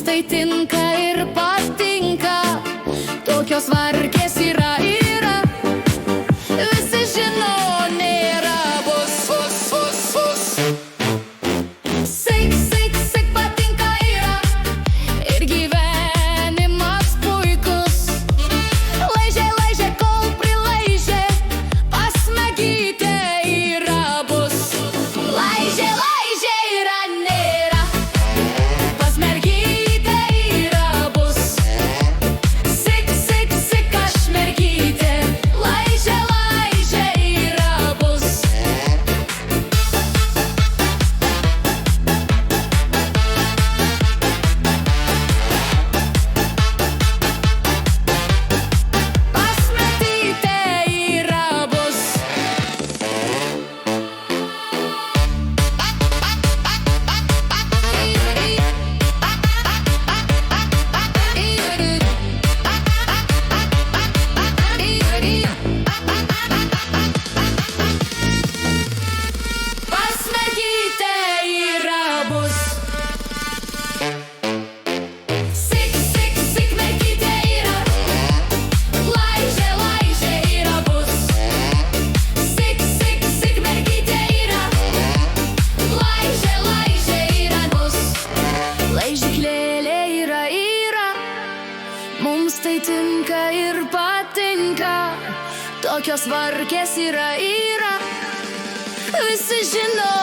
tai tinka ir patinka, tokios varkės yra. Visi žino, nėra bus. Sik patinka yra ir gyvenimas puikus. Laižė, kol prilaižė, pas mergytę yra bus. Laižė yra nėra, pas mergytę yra bus. Sik aš mergytė, laižė yra bus. Pas mergytę yra bus. Pas mergytę yra bus. Sik mergytė yra, laižė yra bus. Sik mergytė yra, laižė yra bus. Laižyklėlė yra, mums tai tinka ir patinka, tokios varkės yra. Visi žino,